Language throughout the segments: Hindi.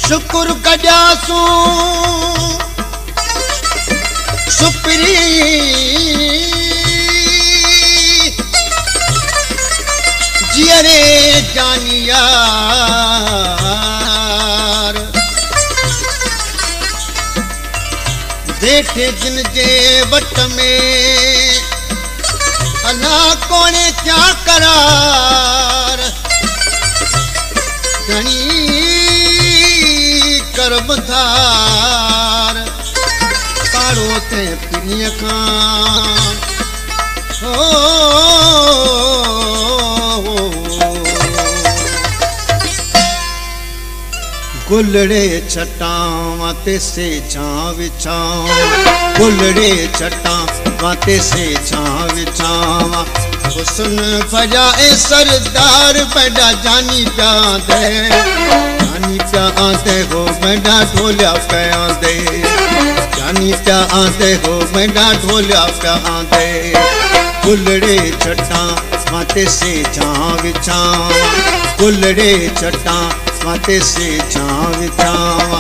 शुक्र कजासू सुपरी जियरे जानियार बैठे जिन जे वट में अल्लाह कोने क्या करार घणी करब थार पाड़ो ते पिरीअ खां गुलड़े छटां ते से छां विछां गुलड़े छटां ते से छां विछां हुस्न फजाए सरदार बड़ा जानी प्यादे हो बड़ा ढोलिया प्यादे जानी प्यादे हो बड़ा ढोलिया प्यादे गुलड़े छटां ते से छां विछां गुलड़े छटां माते से छां विछां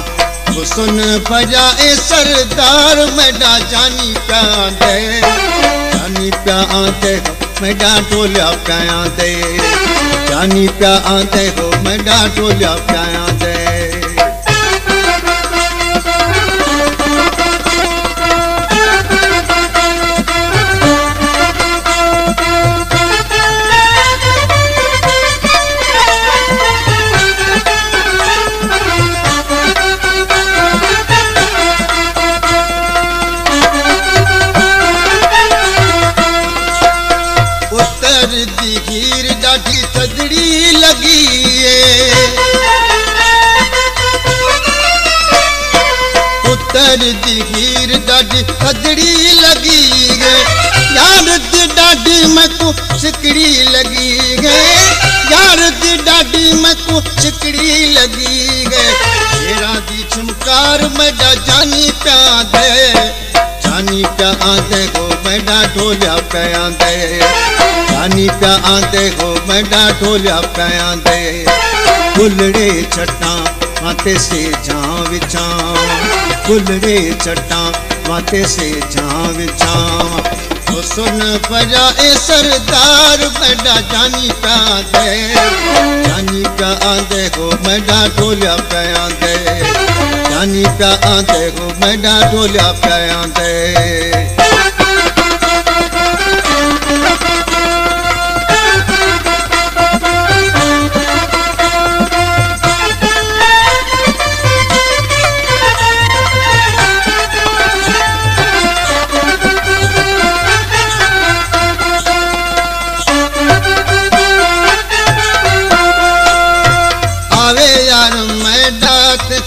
हुस्न फजाए सरदार मेरा जानी प्यादे मेरा ढोलिया प्यादे जानी प्यादे हो मेरा ढोलिया प्यादे हीर डाठी थदड़ी लगी उतर दी हीर डाठी थदड़ी लगी है यार दी डाडी मैं को सिकड़ी लगी है यार दी डाडी मैं को सिकड़ी लगी है तेरा दी झुमकार मेरा जानी प्यादे हो मेरा ढोलिया प्यादे जानी प्यादे हो मेरा ढोलिया प्यादे गुलड़े छटां माते से छां विछां गुलड़े छटां माते से छां विछां हुस्न फजाए सरदार मेरा जानी प्यादे हो मेरा ढोलिया प्यादे जानी प्यादे हो मेरा ढोलिया प्यादे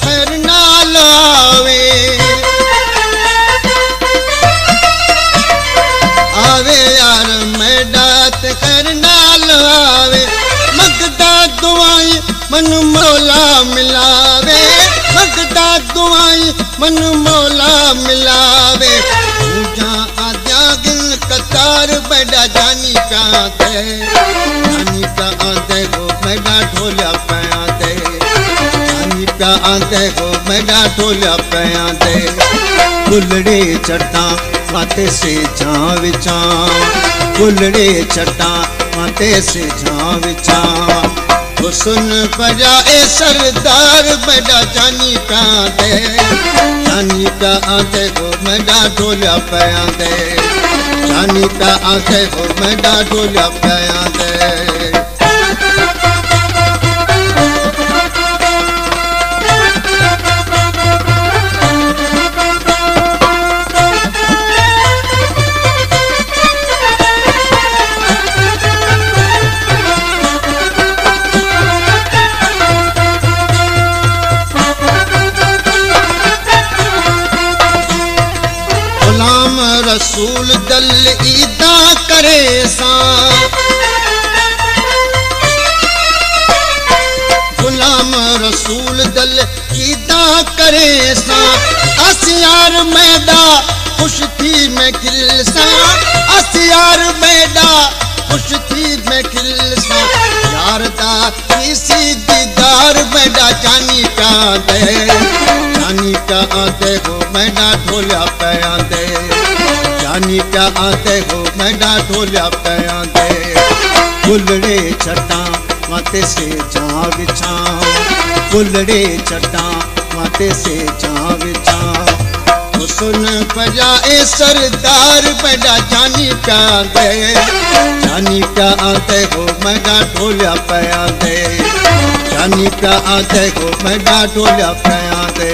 खैर ना लावे आवे यार मैदात खैर ना लावे मगदा दुआई मन मौला मिलावे मगदा दुआई मन मौला मिलावे पूजा आद्या गिल कतार बड़ा जानी प्यादे हो मेरा ढोलिया प्यादे प्यादे हो मेरा ढोलिया प्यादे गुलड़े छटां माते से छां विछां गुलड़े छटां माते से छां विछां हुस्न फजाए सरदार मेरा जानी प्यादे हो मेरा ढोलिया प्यादे जानी प्यादे हो मेरा ढोलिया प्यादे रसूल दल ईदा करे सा गुलाम रसूल दल ईदा करे सा असियार मैदा खुश थी मैं खिल सा असियार मैदा खुश थी मैं खिल सा सरकार दा इसी दीदार मैडा जानी का आते हो मैडा ढोलिया पे आंदे जानी का आते हो मैडा ढोलिया पे आंदे फुलड़े छटा माते से जा बिछाओ फुलड़े छटा माते से जा बिछाओ सुन बजाए सरदार मैडा जानी का आते हो मैडा ढोलिया पे आंदे जानी का आते हो मैडा ढोलिया पे आंदे।